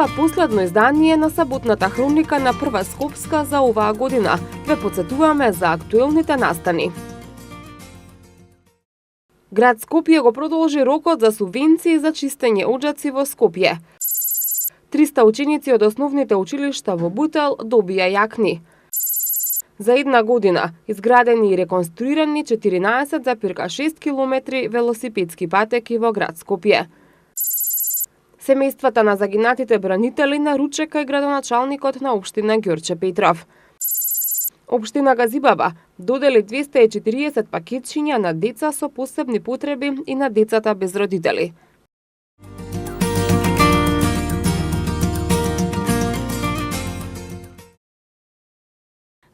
ова последно издание на саботната хроника на Прва Скопска за оваа година. Ве потсетуваме за актуелните настани. Град Скопје го продолжи рокот за субвенции за чистење оџаци во Скопје. 300 ученици од основните училишта во Бутел добија јакни. За една година изградени и реконструирани 14,6 километри велосипедски патеки во град Скопје. Семејствата на загинатите бранители на ручек кај градоначалникот на општина Ѓорче Петров. Општина Газибаба додели 240 пакетчиња на деца со посебни потреби и на децата без родители.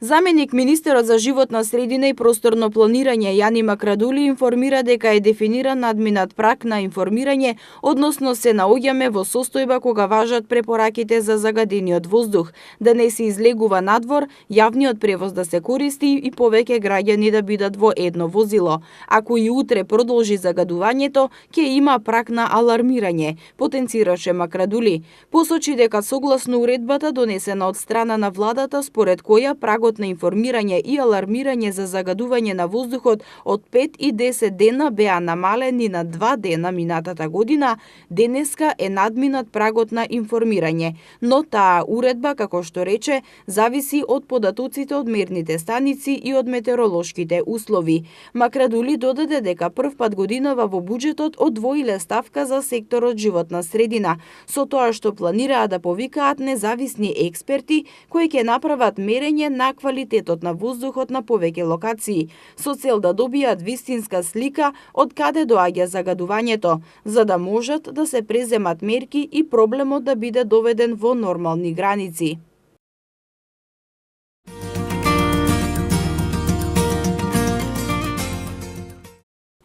Заменик министерот за животна средина и просторно планирање Јани Макрадули информира дека е дефиниран надминат праг на информирање, односно се наоѓаме во состојба кога важат препораките за загадениот воздух, да не се излегува надвор, јавниот превоз да се користи и повеќе граѓани да бидат во едно возило. Ако и утре продолжи загадувањето, ќе има праг на алармирање, потенцираше Макрадули. Посочи дека согласно уредбата донесена од страна на владата, според која прагот на информирање и алармирање за загадување на воздухот од 5 и 10 дена беа намалени на 2 дена минатата година, денеска е надминат прагот на информирање, но таа уредба, како што рече, зависи од податоците од мерните станици и од метеоролошките услови. Макрадули додаде дека прв пат годинава во буџетот одвоиле ставка за секторот животна средина, со тоа што планираат да повикаат независни експерти кои ќе направат мерење на квалитетот на воздухот на повеќе локации, со цел да добијат вистинска слика од каде доаѓа загадувањето, за да можат да се преземат мерки и проблемот да биде доведен во нормални граници.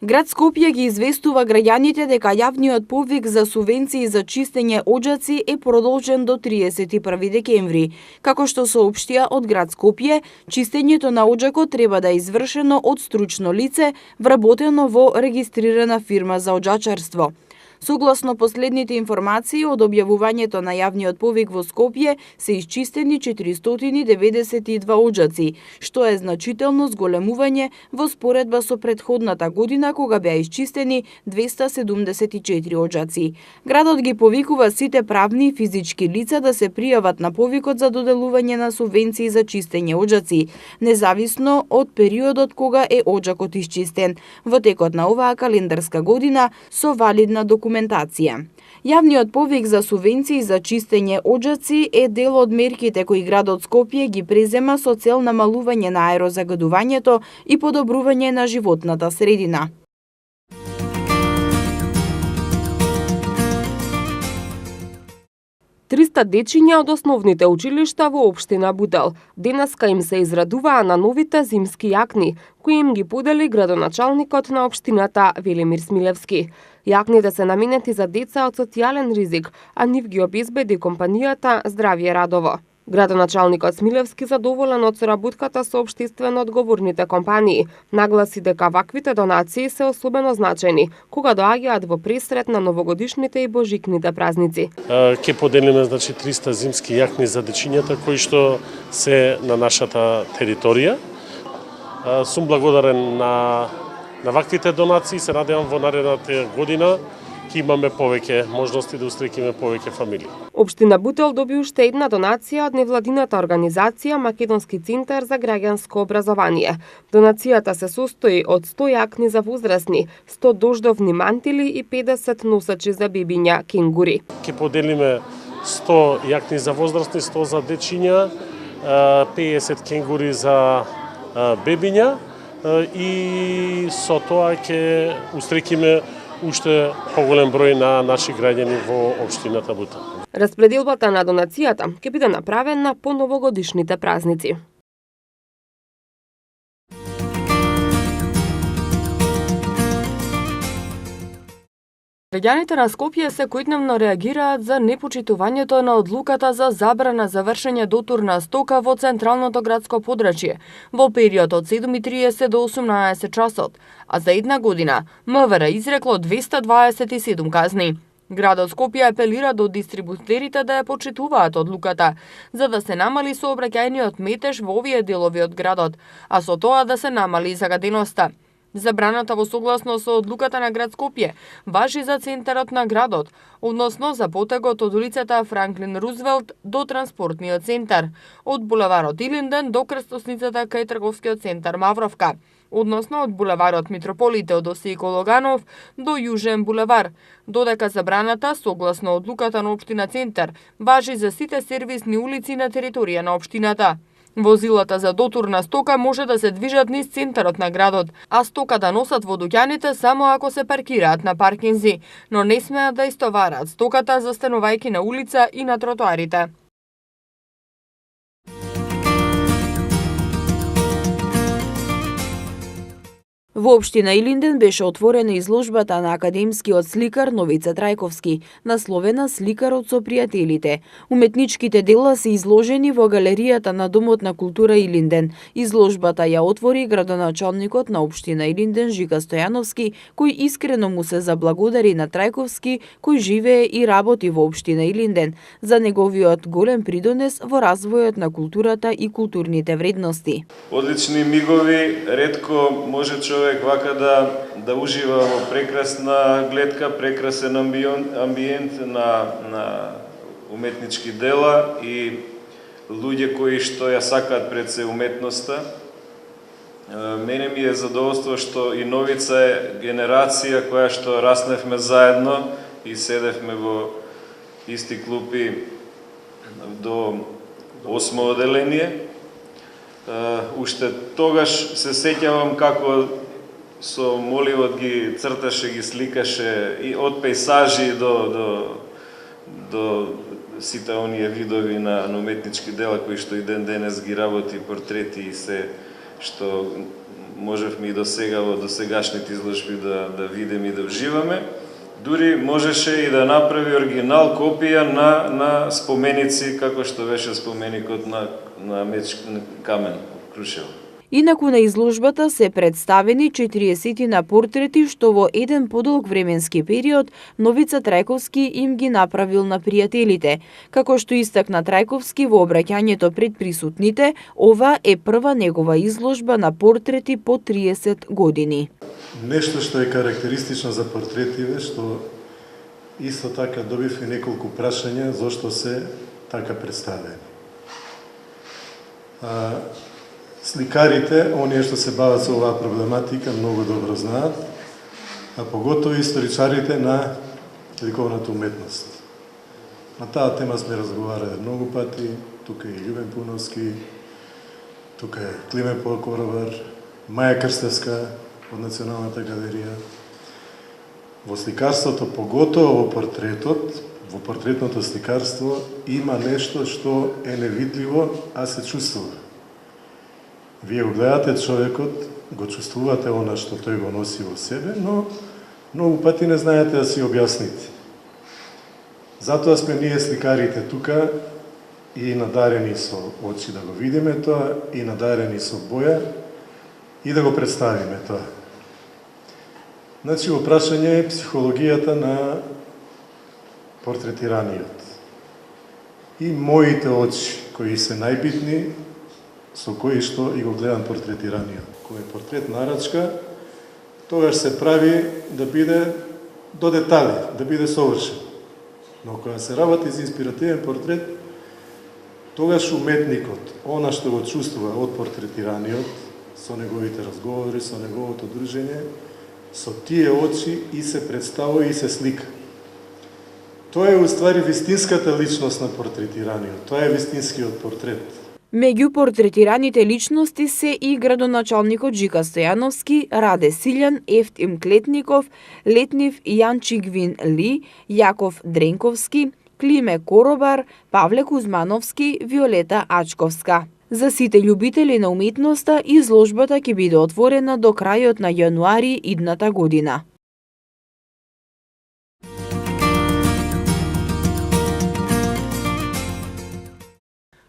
Град Скопје ги известува граѓаните дека јавниот повик за субвенции за чистење оџаци е продолжен до 31 декември. Како што соопштија од град Скопје, чистењето на оџакот треба да е извршено од стручно лице, вработено во регистрирана фирма за оџачарство. Согласно последните информации од објавувањето на јавниот повик во Скопје се исчистени 492 оџаци, што е значително зголемување во споредба со претходната година кога беа исчистени 274 оџаци. Градот ги повикува сите правни и физички лица да се пријават на повикот за доделување на субвенции за чистење оџаци, независно од периодот кога е оџакот исчистен, во текот на оваа календарска година со валидна документација. Јавниот повик за субвенции за чистење оџаци е дел од мерките кои градот Скопје ги презема со цел намалување на аерозагадувањето и подобрување на животната средина. Триста дечиња од основните училишта во општина Бутел денеска им се израдуваа на новите зимски јакни, кои им ги подели градоначалникот на општината Велимир Смилевски. Јакните се наменети за деца од социјален ризик, а нив ги обезбеди компанијата Здравје Радово. Градоначалникот Смилевски, задоволен од соработката со општествено одговорните компании, нагласи дека ваквите донации се особено значајни кога доаѓаат во пресрет на новогодишните и божикните празници. Ке поделиме 300 зимски јакни за дечињата кои што се на нашата територија. Сум благодарен на ваквите донации, се надевам во наредната година ќе имаме повеќе можности да устрекиме повеќе фамилии. Општина Бутел доби уште една донација од невладината организација Македонски центар за граѓанско образование. Донацијата се состои од 100 јакни за возрастни, 100 дождовни мантили и 50 носачи за бебиња кенгури. Ќе поделиме 100 јакни за возрастни, 100 за дечиња, 50 кенгури за бебиња и со тоа ќе устрекиме уште поголем број на наши граѓани во општината Бутел. Распределбата на донацијата ќе биде направена по новогодишните празници. Граѓаните на Скопје секојдневно реагираат за непочитувањето на одлуката за забрана за вршење дотурна стока во централното градско подрачје во период од 7:30 до 18 часот, а за една година МВР изрекло 227 казни. Градот Скопје апелира до дистрибутерите да ја почитуваат одлуката, за да се намали сообраќајниот метеж во овие делови од градот, а со тоа да се намали и загаденоста. Забраната во согласно со одлуката на град Скопје важи за центарот на градот, односно за потегот од улицата Франклин Рузвелт до транспортниот центар, од булеварот Илинден до крстосницата кај трговскиот центар Мавровка, односно од булеварот Митрополите од Осејко Логанов до Јужен булевар, додека забраната, согласно одлуката на општина Центар, важи за сите сервисни улици на територија на општината. Возилата за дотурна стока може да се движат низ центарот на градот, а стока да носат во дуќаните само ако се паркираат на паркинзи, но не смеат да истоварат стоката застанувајќи на улица и на тротоарите. Во општина Илинден беше отворена изложбата на академскиот сликар Новица Трајковски, насловена "Сликарот со пријателите". Уметничките дела се изложени во галеријата на Домот на култура Илинден. Изложбата ја отвори градоначалникот на општина Илинден Жика Стојановски, кој искрено му се заблагодари на Трајковски, кој живее и работи во општина Илинден, за неговиот голем придонес во развојот на културата и културните вредности. Одлични мигови, ретко може човек вака да ужива во прекрасна гледка, прекрасен амбиент на уметнички дела и луѓе кои што ја сакаат пред се уметноста. Мене ми е задоволство што и Новица е генерација која што расневме заедно и седевме во исти клупи до 8 оделение. Уште тогаш се сеќавам како со моливот ги црташе, ги сликаше и од пейсажи до сите оние видови на уметнички дела кои што и ден денес ги работи, портрети и се што можевме и до сега во досегашните изложби да видиме и да уживаме. Дури можеше и да направи оригинал копија на споменици како што беше споменикот на Меч Камен Крушево. Инаку на изложбата се представени 40 на портрети што во еден подолг временски период Новица Трајковски им ги направил на пријателите. Како што истакна Трајковски во обраќањето пред присутните, ова е прва негова изложба на портрети по 30 години. Нешто што е карактеристично за портретиве, што исто така добивме неколку прашања зошто се така представени. Сликарите, оние што се бават со оваа проблематика, многу добро знаат, а поготово историчарите на ликовната уметност. На таа тема сме разговарали многу пати, тука е Љубен Пуновски, тука е Климен Покоровар, Маја Крстевска од Националната галерија. Во сликарството, поготово во портретното сликарство, има нешто што е невидливо, а се чувствува. Вие го гледате човекот, го чувствувате она што тој го носи во себе, но многу пати не знаете да си објасните. Затоа сме ние сликарите тука и надарени со очи да го видиме тоа, и надарени со боја и да го представиме тоа. Значи, во прашање е психологијата на портретираниот. И моите очи, кои се најбитни, со кои што и го гледам портретираниот. Кој е портрет нарачка, тогаш се прави да биде до детали, да биде совршен. Но кога се работи за инспиративен портрет, тогаш уметникот, она што го чувствува од портретираниот, со неговите разговори, со неговото дружење, со тие очи и се представува и се слика. Тоа е уствари вистинската личност на портретираниот, тоа е вистинскиот портрет. Меѓу портретираните личности се и градоначалникот Жика Стојановски, Раде Силјан, Ефтим Клетников, Летнив Јанчигвин Ли, Јаков Дренковски, Климе Коробар, Павле Кузмановски, Виолета Ачковска. За сите љубители на уметноста, изложбата ќе биде отворена до крајот на јануари идната година.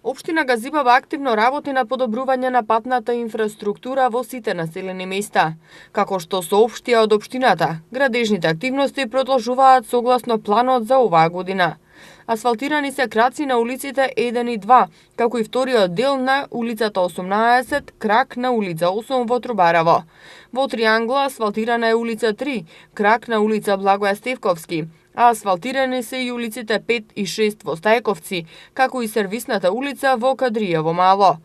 Општина Газибаба активно работи на подобрување на патната инфраструктура во сите населени места. Како што соопштија од општината, градежните активности продолжуваат согласно планот за оваа година. Асфалтирани се краци на улиците 1 и 2, како и вториот дел на улицата 18, крак на улица 8 во Трубарево. Во Триангла асфалтирана е улица 3, крак на улица Благоја Стевковски, а асфалтирани се и улиците 5 и 6 во Стајковци, како и сервисната улица во Кадриево Мало.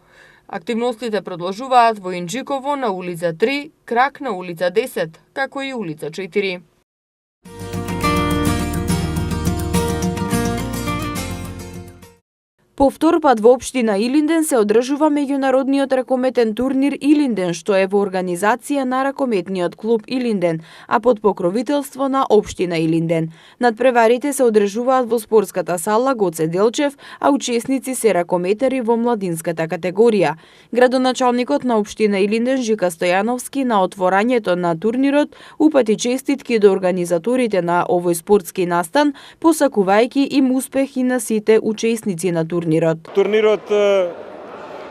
Активностите продолжуваат во Инџиково на улица 3, крак на улица 10, како и улица 4. По втор пат во општина Илинден се одржува меѓународниот ракометен турнир Илинден, што е во организација на ракометниот клуб Илинден, а под покровителство на општина Илинден. Надпреварите се одржуваат во спортската сала Гоце Делчев, а учесници се ракометари во младинската категорија. Градоначалникот на општина Илинден Жика Стојановски на отворањето на турнирот упати честитки до организаторите на овој спортски настан, посакувајќи им успехи на сите учесници на турнирот. Турнирот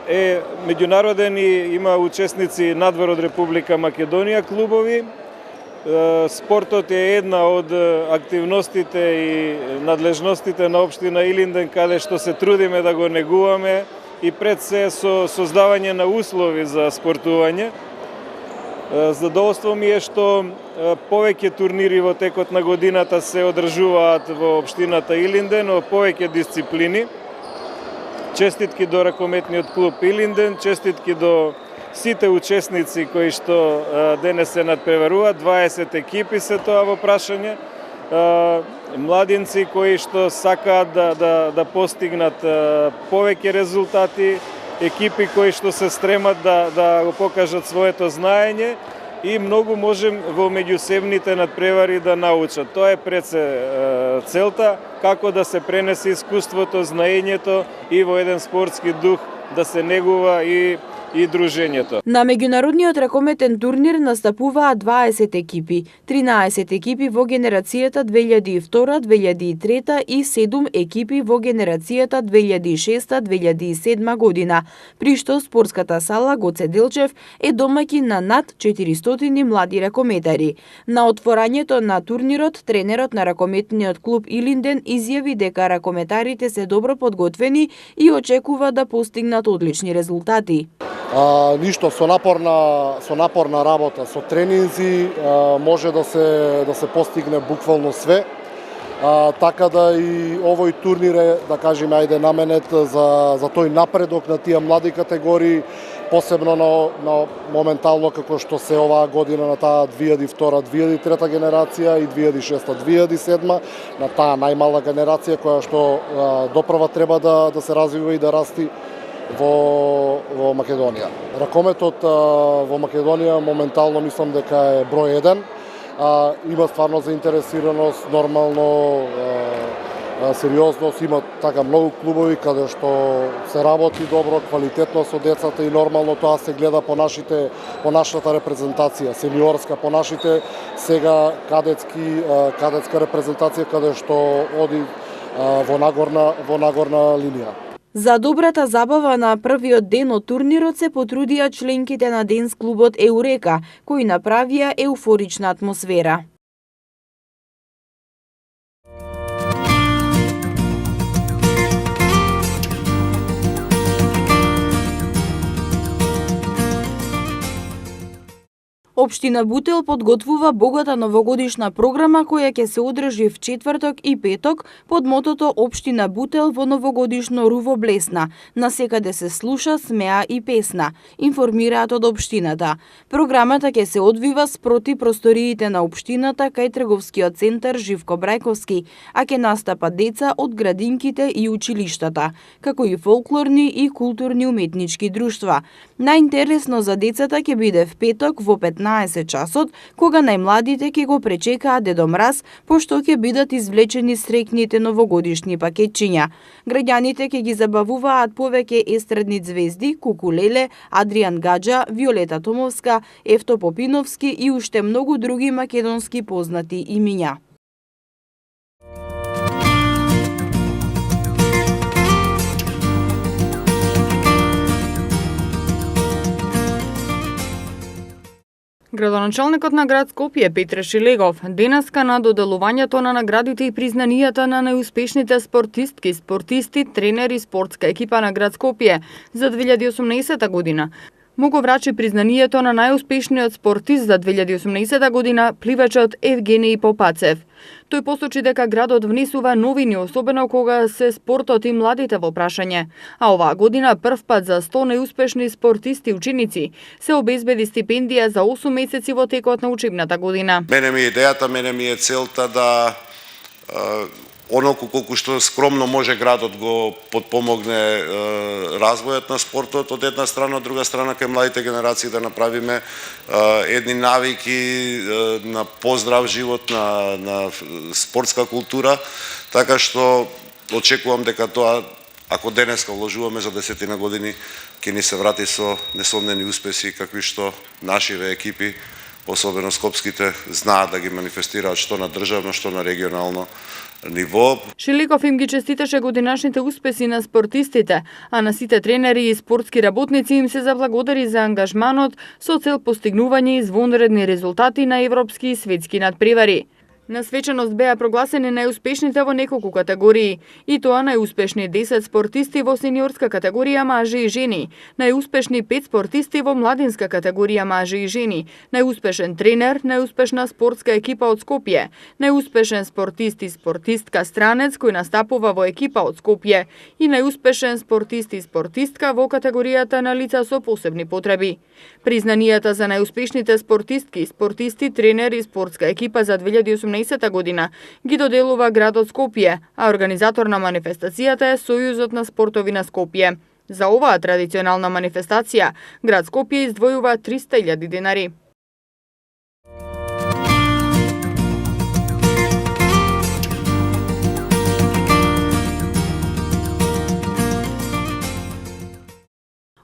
е меѓународен и има учесници надвор од Република Македонија клубови. Спортот е една од активностите и надлежностите на општина Илинден, каде што се трудиме да го негуваме и пред се со создавање на услови за спортување. Задоволство ми е што повеќе турнири во текот на годината се одржуваат во општината Илинден, во повеќе дисциплини. Честитки до ракометниот клуб Илинден, честитки до сите учесници кои што денес се надпреваруваат, 20 екипи се тоа во прашање. Младинци кои што сакаат да постигнат повеќе резултати, екипи кои што се стремат да го покажат своето знаење и многу можем во меѓусебните надпревари да научат. Тоа е пред се целта, како да се пренесе искуството, знаењето и во еден спортски дух да се негува и дружењето. На меѓународниот ракометен турнир настапуваат 20 екипи, 13 екипи во генерацијата 2002-2003 и 7 екипи во генерацијата 2006-2007 година, при што спортската сала Гоце Делчев е домаќин на над 400 млади ракометари. На отворањето на турнирот, тренерот на ракометниот клуб Илинден изјави дека ракометарите се добро подготвени и очекува да постигнат одлични резултати. Ништо со напорна работа, со тренинзи може да се постигне буквално све. Така да и овој турнир е, да кажеме, ајде наменет за тој напредок на тие млади категории, посебно на моментално како што се оваа година на таа 2002-2003 генерација и 2006-2007, на таа најмала генерација која што допрва треба да се развива и да расти во Македонија. Ракометот во Македонија моментално мислам дека е број 1. Има стварно заинтересираност, нормално, сериозност, има така многу клубови каде што се работи добро, квалитетно со децата и нормално тоа се гледа по нашата репрезентација, сениорска, по нашите сега кадетска репрезентација каде што оди во нагорна линија. За добрата забава на првиот ден од турнирот се потрудија членките на денс клубот Еурека, кои направија еуфорична атмосфера. Општина Бутел подготвува богата новогодишна програма која ќе се одржи в четврток и петок под мотото Општина Бутел во новогодишно руво блесна. Насекаде се слуша, смеа и песна, информираат од општината. Програмата ќе се одвива спроти просториите на општината кај трговскиот центар Живко Брајковски, а ќе настапат деца од градинките и училиштата, како и фолклорни и културни уметнички друштва. Најинтересно за децата ќе биде в петок во 15 часот, кога најмладите ќе го пречекаат Дедо Мраз, пошто ќе бидат извлечени среќните новогодишни пакетчиња. Граѓаните ќе ги забавуваат повеќе естрадни звезди, Куку Леле, Адријан Гаджа, Виолета Томовска, Ефто Попиновски и уште многу други македонски познати имиња. Градоначалникот на град Скопје Петре Шилегов денеска на доделувањето на наградите и признанијата на најуспешните спортистки, спортисти, тренери, спортска екипа на град Скопје за 2018 година му го врачи признанието на најуспешниот спортист за 2018 година, пливачот Евгений Попацев. Тој посочи дека градот внесува новини, особено кога се спортот и младите во прашање. А оваа година првпат за 100 најуспешни спортисти ученици се обезбеди стипендија за 8 месеци во текот на учебната година. Мене ми е идејата, мене ми е целта да оноку колку што скромно може градот го подпомогне развојот на спортот од една страна, од друга страна кај младите генерации да направиме едни навики на поздрав живот, на спортска култура, така што очекувам дека тоа, ако денеска вложуваме за 10 години, ќе ни се врати со несомнени успеси какви што нашиве екипи, особено скопските, знаат да ги манифестираат што на државно, што на регионално ниво. Шиликов им ги честиташе годинашните успеси на спортистите, а на сите тренери и спортски работници им се заблагодари за ангажманот со цел постигнување извонредни резултати на европски и светски надпревари. На свеченост беа прогласени најуспешните во неколку категории, и тоа најуспешни 10 спортисти во сениорска категорија мажи и жени, најуспешни 5 спортисти во младинска категорија мажи и жени, најуспешен тренер, најуспешна спортска екипа од Скопје, најуспешен спортист и спортистка странец кој настапува во екипа од Скопје и најуспешен спортист и спортистка во категоријата на лица со посебни потреби. Признанијата за најуспешните спортистки, спортисти, тренер и спортска екипа за 2018 година ги доделува градот Скопје, а организатор на манифестацијата е Сојузот на спортови на Скопје. За оваа традиционална манифестација, град Скопје издвојува 300.000 денари.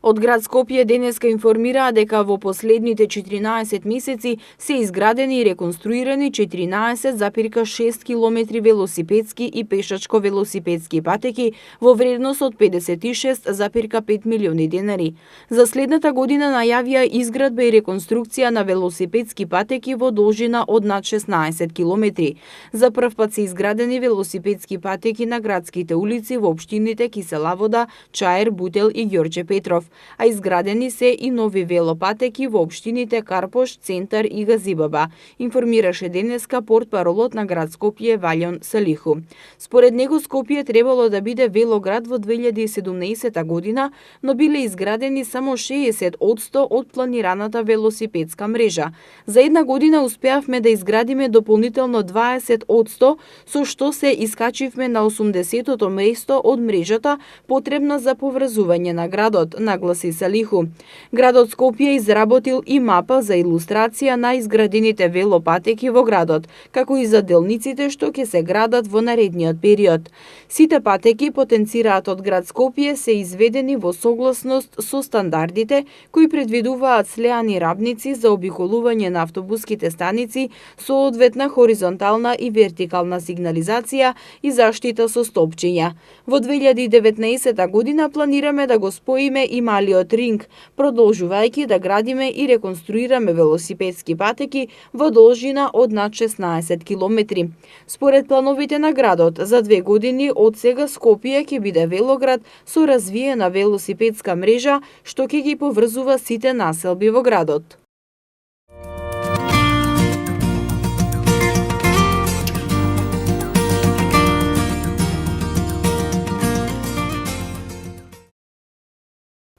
Од град Скопје денеска информираа дека во последните 14 месеци се изградени и реконструирани 14,6 километри велосипедски и пешачко-велосипедски патеки во вредност од 56,5 милиони денари. За следната година најавија изградба и реконструкција на велосипедски патеки во должина од над 16 километри. За прв пат се изградени велосипедски патеки на градските улици во општините Кисела Вода, Чаер, Бутел и Ѓорѓе Петров, а изградени се и нови велопатеки во општините Карпош, Центар и Газибаба, информираше денеска портпаролот на град Скопје Валјон Салиху. Според него Скопје требало да биде велоград во 2017 година, но биле изградени само 60% од планираната велосипедска мрежа. За една година успеавме да изградиме дополнително 20%, со што се искачивме на 80-тото место од мрежата потребна за поврзување на градот, нагласи Салиху. Градот Скопје изработил и мапа за илустрација на изградените велопатеки во градот, како и за делниците што ќе се градат во наредниот период. Сите патеки потенцираат од град Скопје се изведени во согласност со стандардите кои предвидуваат слеани рабници за обиколување на автобуските станици со одветна хоризонтална и вертикална сигнализација и заштита со стопчиња. Во 2019 година планираме да го споиме и малиот ринг, продолжувајќи да градиме и реконструираме велосипедски патеки во должина од над 16 километри. Според плановите на градот, за 2 години од сега Скопје ќе биде велоград со развиена велосипедска мрежа што ќе ги поврзува сите населби во градот.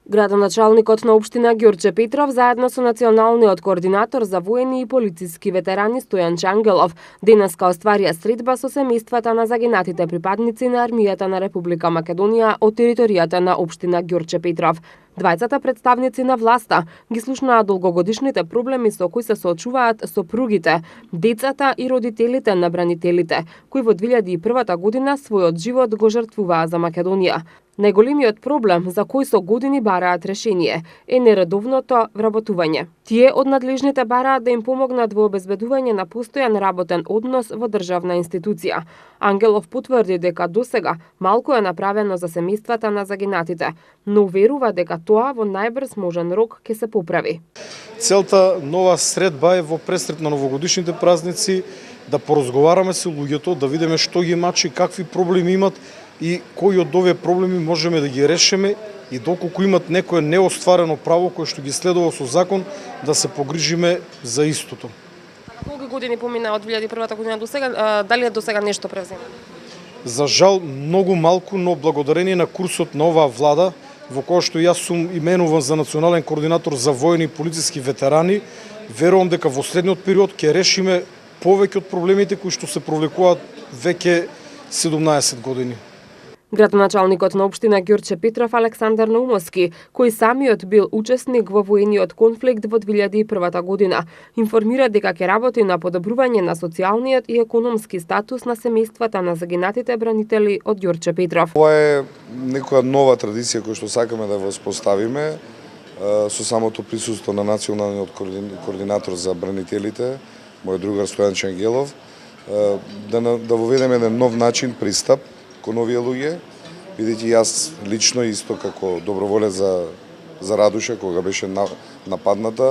Градоначалникот на општина Ѓорѓе Петров заедно со националниот координатор за воени и полициски ветерани Стојан Чангелов денеска остварија средба со семејствата на загинатите припадници на армијата на Република Македонија од територијата на општина Ѓорѓе Петров. Двајцата представници на власта ги слушнаа долгогодишните проблеми со кои се соочуваат сопругите, децата и родителите на бранителите, кои во 2001 година својот живот го жртвуваа за Македонија. Најголемиот проблем за кој со години бараат решение е нередовното вработување. Тие од надлежните бараат да им помогнат во обезбедување на постојан работен однос во државна институција. Ангелов потврди дека досега малку е направено за семејствата на загинатите, но верува дека тоа во најбрз можен рок ќе се поправи. Целта нова средба е во пресрет на новогодишните празници да поразговараме со луѓето, да видиме што ги мачи, какви проблеми имат и кои од овие проблеми можеме да ги решиме и доколку имат некое неостварено право кое што ги следува со закон, да се погрижиме за истото. Колку години помина од 2001 година до сега, дали до сега нешто превзема? За жал многу малку, но благодарение на курсот на оваа влада, во која што јас сум именуван за национален координатор за војни и полициски ветерани, верувам дека во следниот период ќе решиме повеќе од проблемите кои што се провлекуваат веќе 17 години. Градоначалникот на општина Ѓорче Петров Александар Наумовски, кој самиот бил учесник во воениот конфликт во 2001 година, информира дека ќе работи на подобрување на социјалниот и економски статус на семејствата на загинатите бранители од Ѓорче Петров. Ова е некоја нова традиција која што сакаме да воспоставиме со самото присуство на националниот координатор за бранителите, мојот другар Стојан Чангелов, да воведеме еден нов начин пристап кон овие луѓе, бидејќи јас лично исто како доброволец за Радуша кога беше нападната,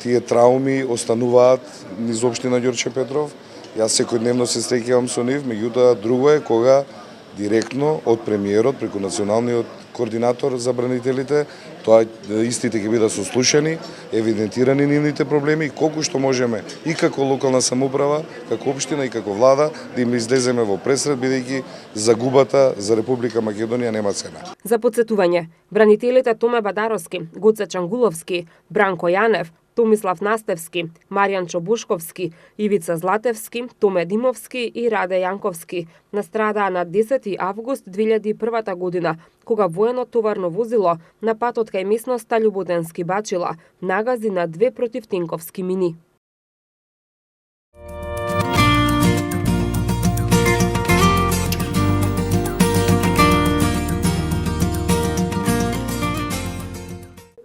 тие трауми остануваат низ општина Ѓорче Петров. Јас секојдневно се среќавам со нив, меѓутоа друго е кога директно од премиерот преку националниот координатор за бранителите, тоа истите ќе бидат сослушани, евидентирани нивните проблеми и колку што можеме и како локална самоуправа, како општина и како влада да им излеземе во пресред, бидејќи загубата за Република Македонија нема цена. За потсетување, бранителите Томе Бадаровски, Гоце Чангуловски, Бранко Јанев, Томислав Настевски, Маријан Чобушковски, Ивица Златевски, Томе Димовски и Раде Јанковски настрадаа на 10 август 2001 година, кога воено товарно возило на патот кај местноста Љубоденски Бачила нагази на 2 противтенковски мини.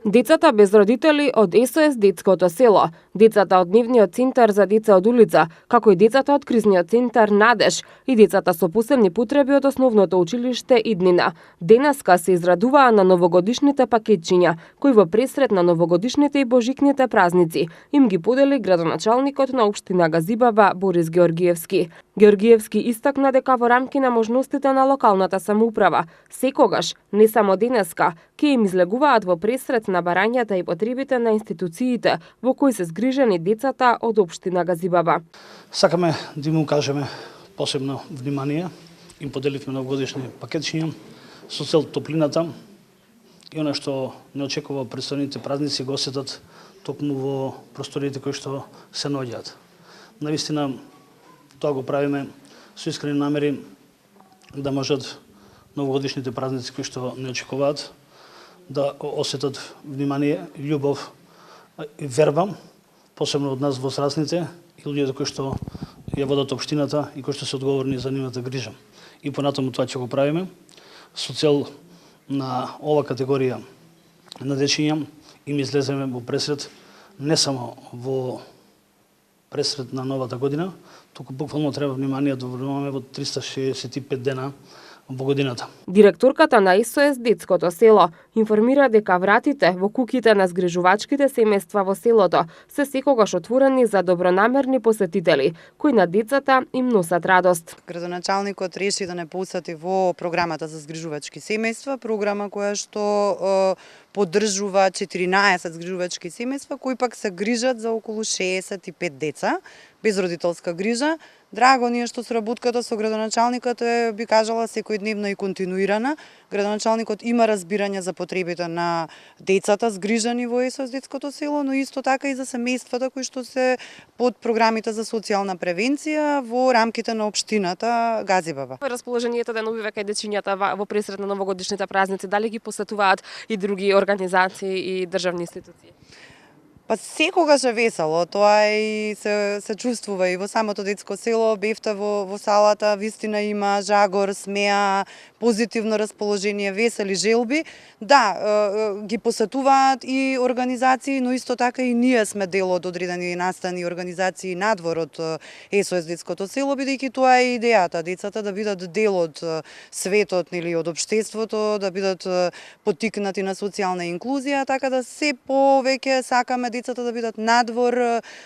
Децата без родители од СОС Детското село, децата од Нивниот центар за деца од улица, како и децата од Кризниот центар Надеж и децата со посебни потреби од основното училиште Иднина. Денеска се израдуваа на новогодишните пакетчиња, кои во пресрет на новогодишните и божикните празници им ги подели градоначалникот на општина Газибаба Борис Георгиевски. Георгиевски истакна дека во рамки на можностите на локалната самоуправа, секогаш, не само денеска, ќе им излегуваат во пресрет на барањата и потребите на институциите во кои се згрижени децата од општина Газибаба. Сакаме да им укажеме посебно внимание, им поделивме новогодишни пакетчиња со цел топлината и она што не очекува предстојните празници го осетат токму во просториите кои што се наоѓаат. Навистина тоа го правиме со искрени намери да можат новогодишните празници кои што не очекуваат да осетат внимание, љубов и верба, посебно од нас возрастните и луѓето кои што ја водат општината и кои што се одговорни за нивната грижа. И понатаму тоа ќе го правиме со цел на ова категорија на дечиња им излеземе во пресрет не само во пресрет на новата година, туку буквално треба внимание да внимаваме во 365 дена во годината. Директорката на СОС Детското село информира дека вратите во куќите на згрижувачките семејства во селото се секогаш отворени за добронамерни посетители, кои на децата им носат радост. Градоначалникот реши да не посети во програмата за згрижувачки семејства, програма која што поддржува 14 згрижувачки семејства кои пак се грижат за околу 65 деца без родителска грижа. Драго ни е што соработката со градоначалникот е, би кажала, секојдневна и континуирана. Градоначалникот има разбирање за потребите на децата згрижани во СОС Детското село, но исто така и за семејствата кои што се под програмите за социјална превенција во рамките на општината Газибаба. Расположението денови кај дечињата во пресрет на новогодишните празници, дали ги посетуваат и други организации и државни институции? Па секогаш е весело, тоа и се чувствува и во самото детско село, бевте во салата, вистина има жагор, смеа, позитивно расположение, весели желби. Да, ги посетуваат и организации, но исто така и ние сме дел од одредени настани организации надвор од СОС детското село, бидејќи тоа е идејата, децата да бидат дел од светот или од општеството, да бидат поттикнати на социјална инклузија, така да се повеќе сакаме децата да бидат надвор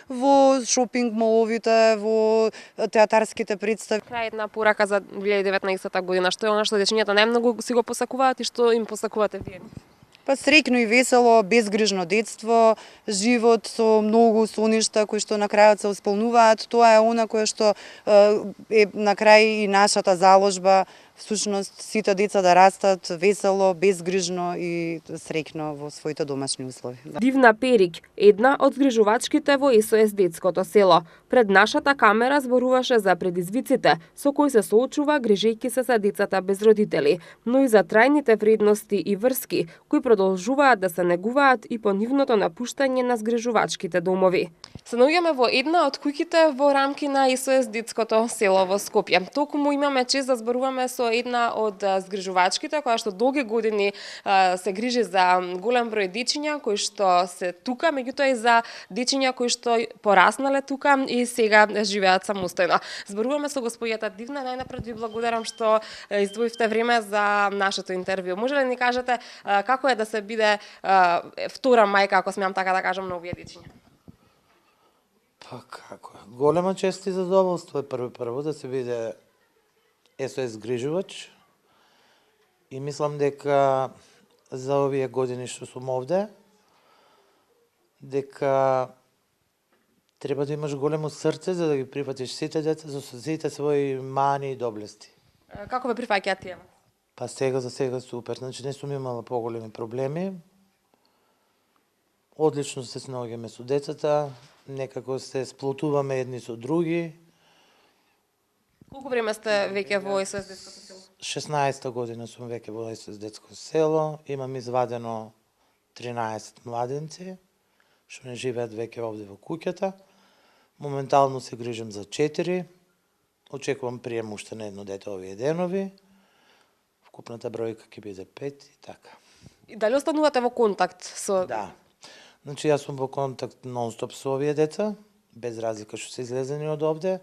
во шопинг моловите, во театарските представи. Крај една порака за 2019 година, што е она што дечињата најмногу си го посакуваат и што им посакувате вие? Па среќно и весело, безгрижно детство, живот со многу соништа кои што на крајот се исполнуваат, тоа е она кое што е на крај и нашата заложба, всушност сите деца да растат весело, безгрижно и среќно во своите домашни услови. Дивна Перик, една од згрижувачките во СОС детското село, пред нашата камера зборуваше за предизвиците со кои се соочува грижејќи се за децата без родители, но и за трајните вредности и врски кои продолжуваат да се негуваат и по нивното напуштање на згрижувачките домови. Се наоѓаме во една од куќите во рамки на СОС детското село во Скопје. Токму имаме чест да зборуваме со една од згрижувачките која што долги години се грижи за голем број дечиња кои што се тука, меѓутоа и за дечиња кои што пораснале тука и сега живеат самостојно. Зборуваме со господјата Дивна, најнапред ви благодарам што издвоивте време за нашето интервју. Може ли да ни кажете како е да се биде втора мајка, ако смеам така да кажам, на овие дечиња? Па како е? Голема чест и задоволство е прво да се биде СОС грижувач и мислам дека за овие години што сум овде, дека треба да имаш големо срце за да ги прифатиш сите деца со сите своји мани и доблести. Како ве прифаќаат тие? Па сега за сега супер, значи не сум имала поголеми проблеми. Одлично се снаоѓаме со децата, некако се сплотуваме едни со други. Колку време сте веќе во СОС детското село? 16-та година сум веќе во СОС детско село, имам извадено 13 младенци, што не живеат веќе овде во куќата. Моментално се грижам за 4, очекувам прием уште на едно дете овие денови. Вкупната бројка ќе биде 5 и така. И дали останувате во контакт со... Да. Значи, јас сум во контакт нон-стоп со овие деца, без разлика што се излезени од овде.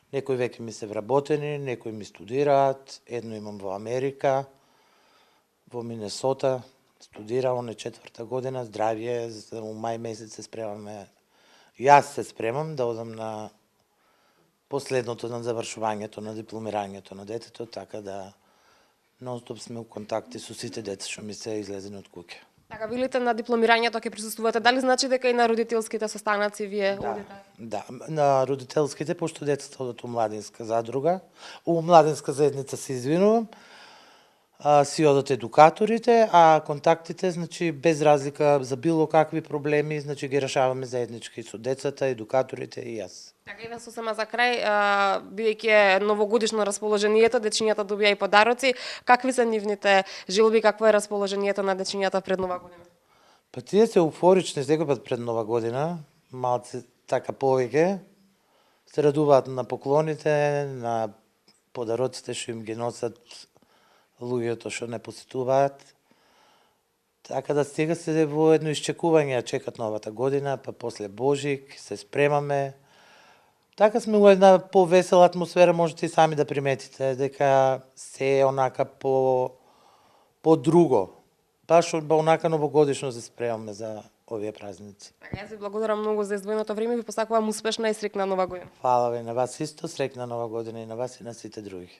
Некои веќе ми се вработени, некои ми студираат, едно имам во Америка, во Минесота, студира, он е 4-та година, здравје, у мај месец се спремаме. Јас се спремам да одам на последното на завршувањето, на дипломирањето на детето, така да нон-стоп сме у контакти со сите деца што ми се излезени од куќа. Така, билите на дипломирањето, ќе присуствувате. Дали значи дека и на родителските состанаци вие одите? Да, на родителските, пошто децата одат у младинска задруга, у младинска заедница се извинувам, си одат едукаторите, а контактите, значи, без разлика за било какви проблеми, значи, ги решаваме заеднички со децата, едукаторите и јас. Така, еден сосема за крај, бидејќи е новогодишно расположението, дечињата добија и подароци, какви се нивните желби, какво е расположението на дечињата пред Нова година? Па тие се уфорични секој пат пред Нова година, малце така повеќе, се радуваат на поклоните, на подароците што им ги носат луѓето што не посетуваат. Така да сега се во едно исчекување, чекат новата година, па после Божик, се спремаме. Така сме во една повесела атмосфера, можете и сами да приметите, дека се е онака по друго. Баш онака новогодишно се спремаме за овие празници. Така, јас ви благодарам многу за издвоеното време, ви посакувам успешна и среќна Нова година. Фала ви на вас исто, среќна Нова година и на вас и на сите други.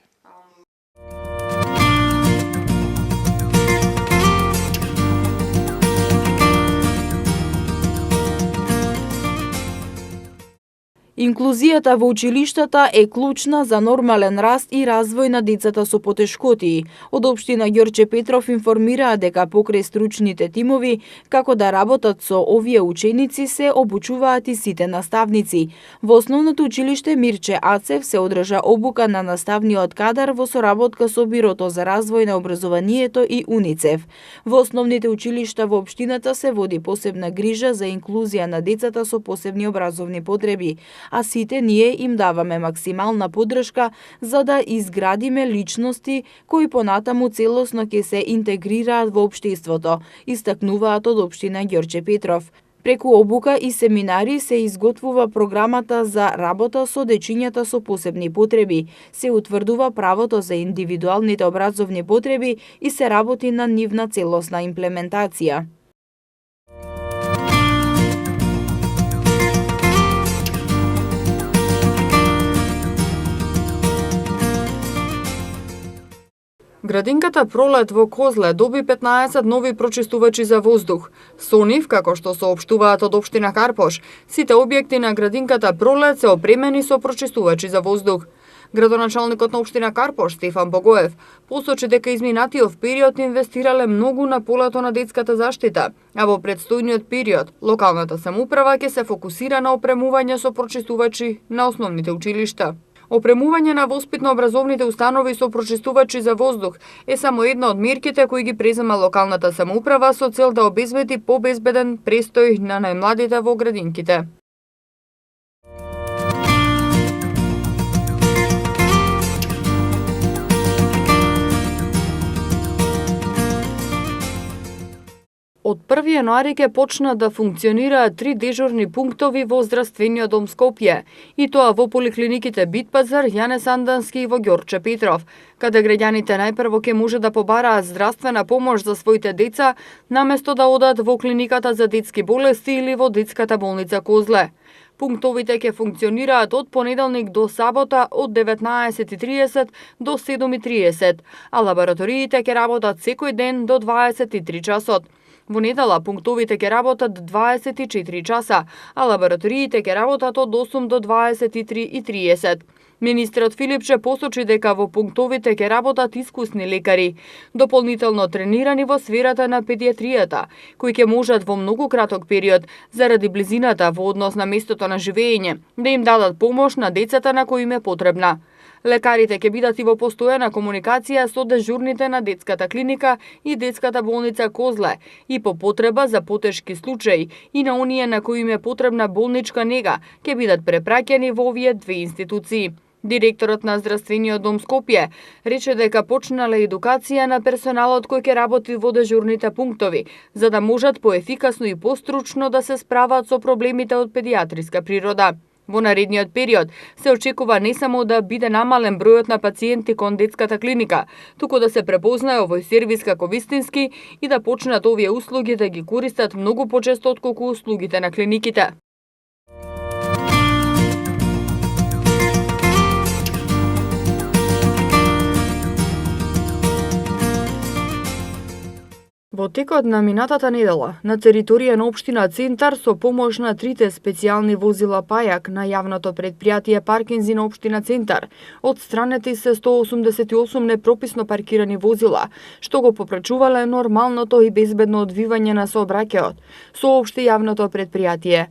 Инклузијата во училиштата е клучна за нормален раст и развој на децата со потешкоти. Од општина Ѓорче Петров информираа дека покрај стручните тимови, како да работат со овие ученици, се обучуваат и сите наставници. Во основното училиште Мирче Ацев се одржа обука на наставниот кадар во соработка со Бирото за развој на образованието и УНИЦЕФ. Во основните училишта во општината се води посебна грижа за инклузија на децата со посебни образовни потреби, а сите ние им даваме максимална поддршка за да изградиме личности кои понатаму целосно ќе се интегрираат во општеството, истакнуваат од општина Ѓорче Петров. Преку обука и семинари се изготвува програмата за работа со дечињата со посебни потреби, се утврдува правото за индивидуалните образовни потреби и се работи на нивна целосна имплементација. Градинката Пролет во Козле доби 15 нови прочистувачи за воздух. Со нив, како што соопштуваат од општина Карпош, сите објекти на градинката Пролет се опремени со прочистувачи за воздух. Градоначалникот на општина Карпош, Стефан Богоев, посочи дека изминатиот период инвестирале многу на полето на детската заштита, а во предстојниот период локалната самоуправа ќе се фокусира на опремување со прочистувачи на основните училишта. Опремување на воспитно-образовните установи со прочистувачи за воздух е само една од мерките кои ги презема локалната самоуправа со цел да обезбеди побезбеден престој на најмладите во градинките. Од 1 јануари ќе почнат да функционираат 3 дежурни пунктови во здравствениот дом Скопје, и тоа во поликлиниките Битпазар, Јане Сандански и во Ѓорче Петров, каде граѓаните најпрво ќе може да побараат здравствена помош за своите деца, наместо да одат во клиниката за детски болести или во детската болница Козле. Пунктовите ќе функционираат од понеделник до сабота од 19:30 до 7:30, а лабораториите ќе работат секој ден до 23 часот. Во недела пунктовите ќе работат 24 часа, а лабораториите ќе работат од 8 до 23:30. Министрот Филипче посочи дека во пунктовите ќе работат искусни лекари, дополнително тренирани во сферата на педиатријата, кои ќе можат во многу краток период, заради близината во однос на местото на живење, да им дадат помош на децата на кои им е потребна. Лекарите ќе бидат и во постојана комуникација со дежурните на детската клиника и детската болница Козле и по потреба за потешки случаи и на оние на кои им е потребна болничка нега ќе бидат препраќани во овие две институции. Директорот на здравствениот дом Скопје рече дека почнале едукација на персоналот кој ќе работи во дежурните пунктови, за да можат поефикасно и постручно да се справат со проблемите од педиатриска природа. Во наредниот период се очекува не само да биде намален бројот на пациенти кон детската клиника, туку да се препознае овој сервис како вистински и да почнат овие услуги да ги користат многу почесто отколку услугите на клиниките. Во текот на минатата недела, на територија на општина Центар со помош на 3 специјални возила пајак на јавното предпријатие Паркинзи на општина Центар, одстранети се 188 непрописно паркирани возила, што го попречувале нормалното и безбедно одвивање на сообраќајот, соопшти јавното предпријатие.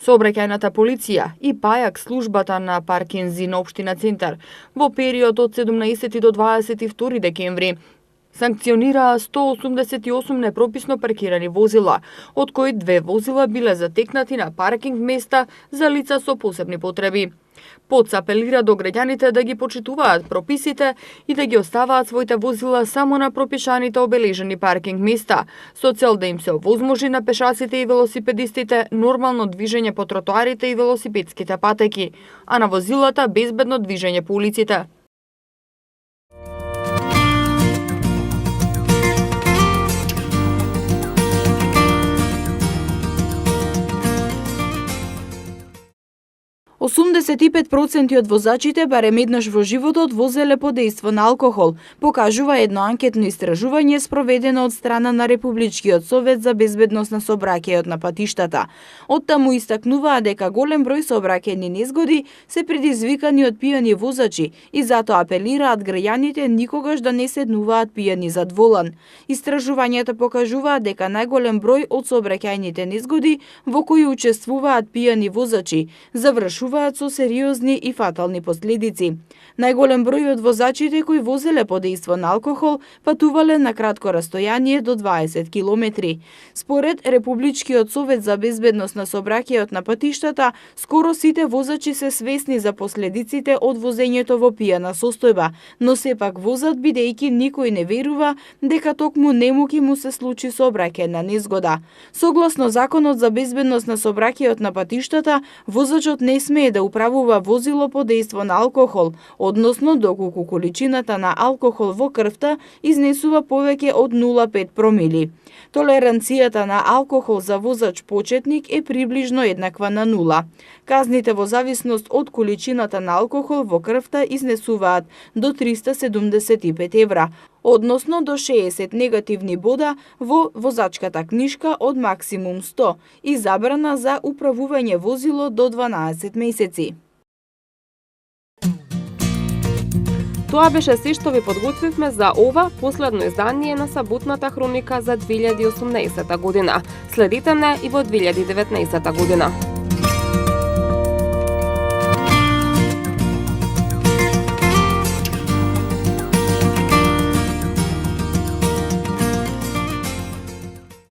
Сообраќајната полиција и пајак службата на Паркинзи на општина Центар во период од 17 до 22 декември санкционираа 188 непрописно паркирани возила, од кои 2 возила биле затекнати на паркинг места за лица со посебни потреби. ПОЦ апелира до граѓаните да ги почитуваат прописите и да ги оставаат своите возила само на пропишаните обележени паркинг места, со цел да им се овозможи на пешаците и велосипедистите нормално движење по тротоарите и велосипедските патеки, а на возилата безбедно движење по улиците. 85% од возачите барем еднаш во животот возеле под дејство на алкохол, покажува едно анкетно истражување спроведено од страна на Републичкиот совет за безбедност на сообраќајот на патиштата. Оттаму истакнуваа дека голем број сообраќајни незгоди се предизвикани од пијани возачи и затоа апелираат граѓаните никогаш да не седнуваат пијани зад волан. Истражувањето покажуваат дека најголем број од сообраќајните незгоди во кои учествуваат пијани возачи завршуваат со сериозни и фатални последици. Најголем број од возачите кои возеле под дејство на алкохол патувале на кратко растојание до 20 километри. Според Републичкиот совет за безбедност на сообраќајот на патиштата, скоро сите возачи се свесни за последиците од возењето во пијана состојба, но сепак возат бидејќи никој не верува дека токму нему ќе му се случи сообраќајна незгода. Согласно Законот за безбедност на сообраќајот на патиштата, возачот не смее да управува возило под дејство на алкохол, односно доколку количината на алкохол во крвта изнесува повеќе од 0,5 промили. Толеранцијата на алкохол за возач почетник е приближно еднаква на 0. Казните во зависност од количината на алкохол во крвта изнесуваат до 375 евра, односно до 60 негативни бода во возачката книшка од максимум 100 и забрана за управување возило до 12 месеци. Тоа беше се што ви подготвивме за ова последно издание на Саботната хроника за 2018 година. Следите не и во 2019 година.